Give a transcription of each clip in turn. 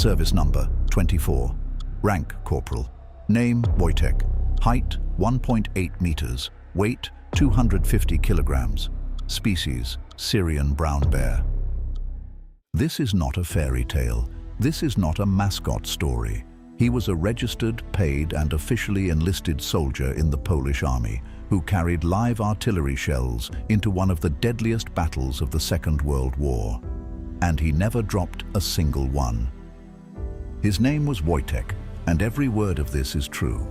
Service number 24. Rank Corporal. Name Wojtek. Height 1.8 meters. Weight 250 kilograms. Species Syrian brown bear. This is not a fairy tale. This is not a mascot story. He was a registered, paid and officially enlisted soldier in the Polish army who carried live artillery shells into one of the deadliest battles of the Second World War. And he never dropped a single one. His name was Wojtek, and every word of this is true.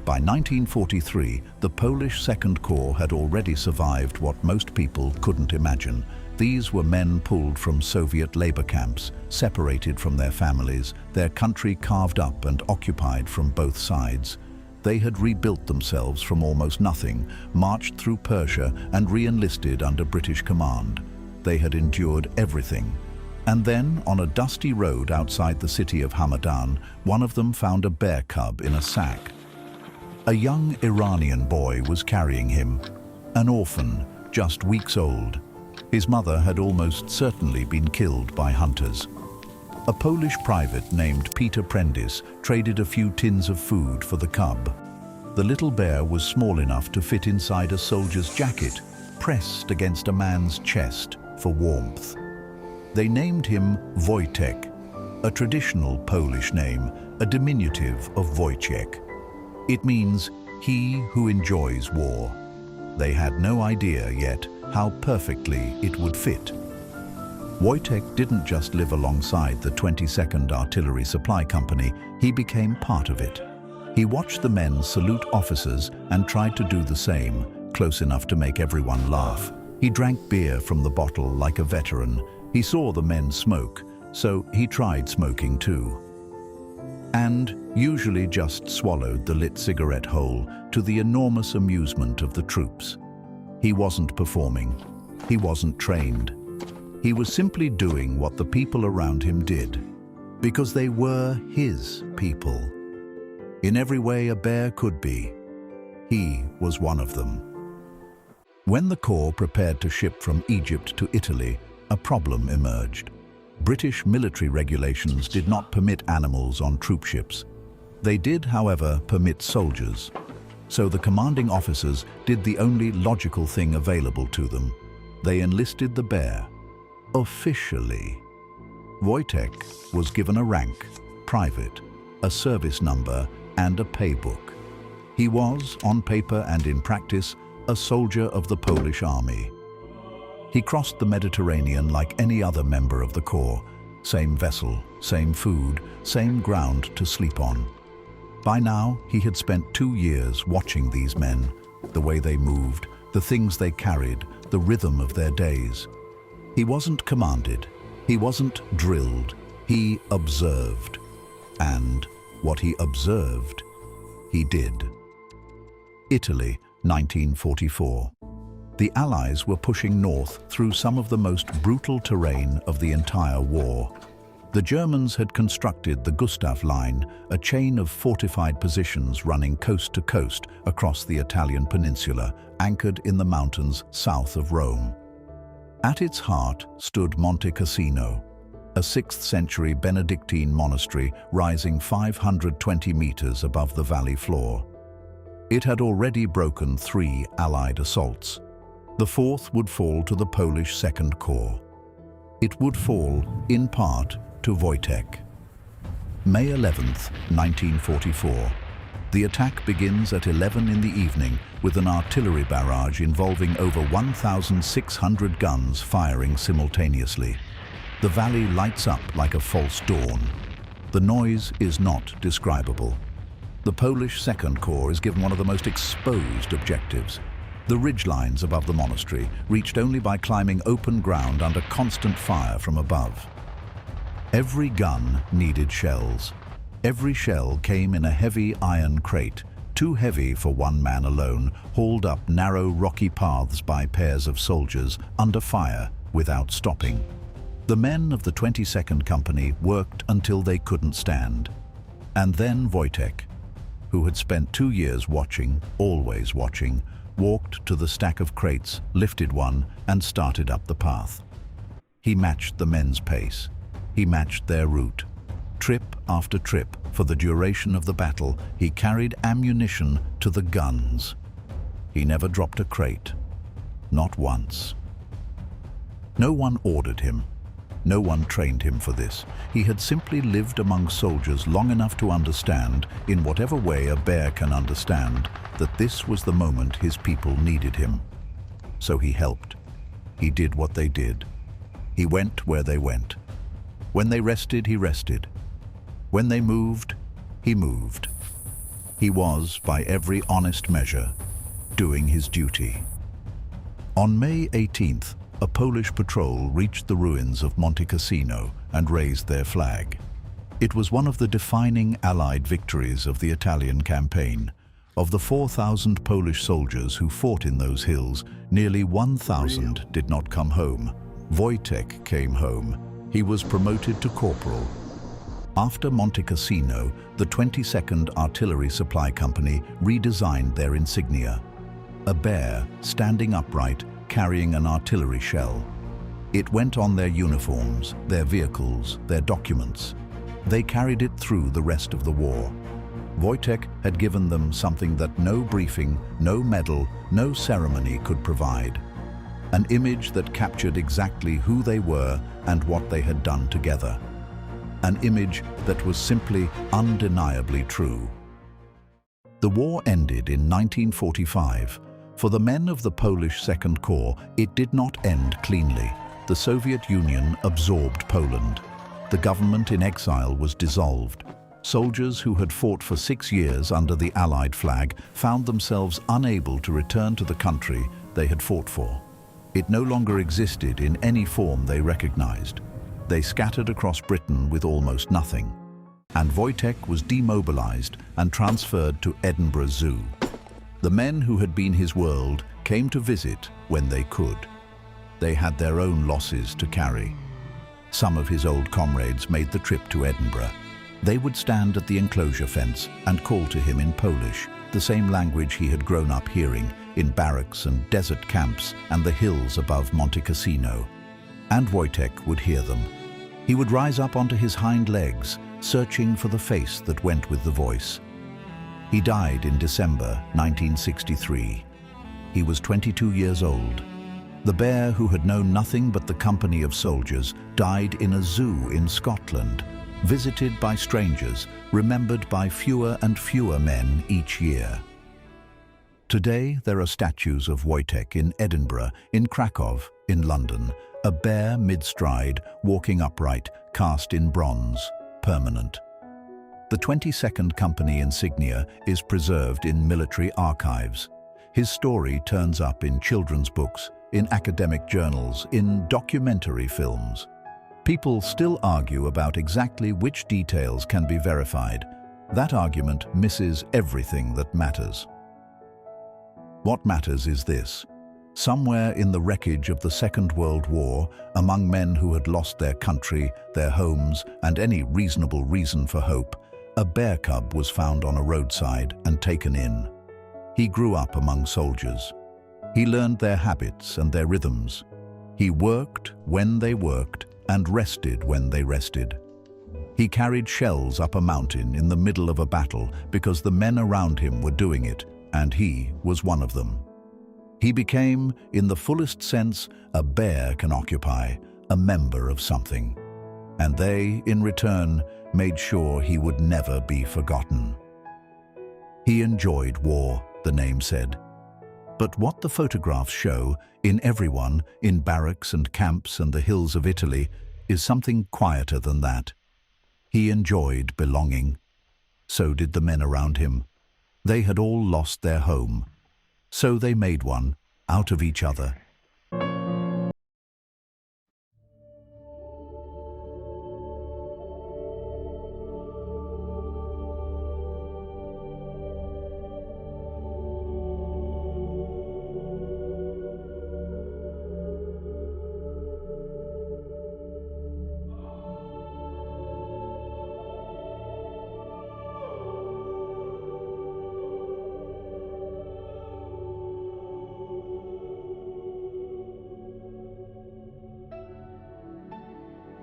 By 1943, the Polish Second Corps had already survived what most people couldn't imagine. These were men pulled from Soviet labor camps, separated from their families, their country carved up and occupied from both sides. They had rebuilt themselves from almost nothing, marched through Persia and re-enlisted under British command. They had endured everything. And then, on a dusty road outside the city of Hamadan, one of them found a bear cub in a sack. A young Iranian boy was carrying him, an orphan, just weeks old. His mother had almost certainly been killed by hunters. A Polish private named Peter Prentice traded a few tins of food for the cub. The little bear was small enough to fit inside a soldier's jacket, pressed against a man's chest for warmth. They named him Wojtek, a traditional Polish name, a diminutive of Wojciech. It means he who enjoys war. They had no idea yet how perfectly it would fit. Wojtek didn't just live alongside the 22nd Artillery Supply Company, he became part of it. He watched the men salute officers and tried to do the same, close enough to make everyone laugh. He drank beer from the bottle like a veteran. He saw the men smoke, so he tried smoking too. And usually just swallowed the lit cigarette whole, to the enormous amusement of the troops. He wasn't performing. He wasn't trained. He was simply doing what the people around him did, because they were his people. In every way a bear could be, he was one of them. When the Corps prepared to ship from Egypt to Italy, a problem emerged. British military regulations did not permit animals on troop ships. They did, however, permit soldiers. So the commanding officers did the only logical thing available to them. They enlisted the bear. Officially. Wojtek was given a rank, private, a service number, and a pay book. He was, on paper and in practice, a soldier of the Polish army. He crossed the Mediterranean like any other member of the Corps. Same vessel, same food, same ground to sleep on. By now, he had spent 2 years watching these men, the way they moved, the things they carried, the rhythm of their days. He wasn't commanded, he wasn't drilled, he observed. And what he observed, he did. Italy, 1944. The Allies were pushing north through some of the most brutal terrain of the entire war. The Germans had constructed the Gustav Line, a chain of fortified positions running coast to coast across the Italian peninsula, anchored in the mountains south of Rome. At its heart stood Monte Cassino, a 6th century Benedictine monastery rising 520 meters above the valley floor. It had already broken 3 Allied assaults. The 4th would fall to the Polish Second Corps. It would fall, in part, to Wojtek. May 11th, 1944. The attack begins at 11 in the evening with an artillery barrage involving over 1,600 guns firing simultaneously. The valley lights up like a false dawn. The noise is not describable. The Polish Second Corps is given one of the most exposed objectives. The ridgelines above the monastery, reached only by climbing open ground under constant fire from above. Every gun needed shells. Every shell came in a heavy iron crate, too heavy for one man alone, hauled up narrow rocky paths by pairs of soldiers, under fire, without stopping. The men of the 22nd Company worked until they couldn't stand. And then Wojtek, who had spent 2 years watching, always watching, walked to the stack of crates, lifted one, and started up the path. He matched the men's pace. He matched their route. Trip after trip, for the duration of the battle, he carried ammunition to the guns. He never dropped a crate. Not once. No one ordered him. No one trained him for this. He had simply lived among soldiers long enough to understand, in whatever way a bear can understand, that this was the moment his people needed him. So he helped. He did what they did. He went where they went. When they rested, he rested. When they moved, he moved. He was, by every honest measure, doing his duty. On May 18th, a Polish patrol reached the ruins of Monte Cassino and raised their flag. It was one of the defining Allied victories of the Italian campaign. Of the 4,000 Polish soldiers who fought in those hills, nearly 1,000 did not come home. Wojtek came home. He was promoted to corporal. After Monte Cassino, the 22nd Artillery Supply Company redesigned their insignia. A bear standing upright, carrying an artillery shell. It went on their uniforms, their vehicles, their documents. They carried it through the rest of the war. Wojtek had given them something that no briefing, no medal, no ceremony could provide. An image that captured exactly who they were and what they had done together. An image that was simply undeniably true. The war ended in 1945. For the men of the Polish Second Corps, it did not end cleanly. The Soviet Union absorbed Poland. The government in exile was dissolved. Soldiers who had fought for 6 years under the Allied flag found themselves unable to return to the country they had fought for. It no longer existed in any form they recognized. They scattered across Britain with almost nothing. And Wojtek was demobilized and transferred to Edinburgh Zoo. The men who had been his world came to visit when they could. They had their own losses to carry. Some of his old comrades made the trip to Edinburgh. They would stand at the enclosure fence and call to him in Polish, the same language he had grown up hearing in barracks and desert camps and the hills above Monte Cassino. And Wojtek would hear them. He would rise up onto his hind legs, searching for the face that went with the voice. He died in December 1963. He was 22 years old. The bear who had known nothing but the company of soldiers died in a zoo in Scotland, visited by strangers, remembered by fewer and fewer men each year. Today there are statues of Wojtek in Edinburgh, in Krakow, in London, a bear mid-stride, walking upright, cast in bronze, permanent. The 22nd Company insignia is preserved in military archives. His story turns up in children's books, in academic journals, in documentary films. People still argue about exactly which details can be verified. That argument misses everything that matters. What matters is this. Somewhere in the wreckage of the Second World War, among men who had lost their country, their homes, and any reasonable reason for hope, a bear cub was found on a roadside and taken in. He grew up among soldiers. He learned their habits and their rhythms. He worked when they worked and rested when they rested. He carried shells up a mountain in the middle of a battle because the men around him were doing it, and he was one of them. He became, in the fullest sense, a bear can occupy, a member of something. And they, in return, made sure he would never be forgotten. He enjoyed war, the name said. But what the photographs show, in everyone, in barracks and camps and the hills of Italy, is something quieter than that. He enjoyed belonging. So did the men around him. They had all lost their home. So they made one, out of each other,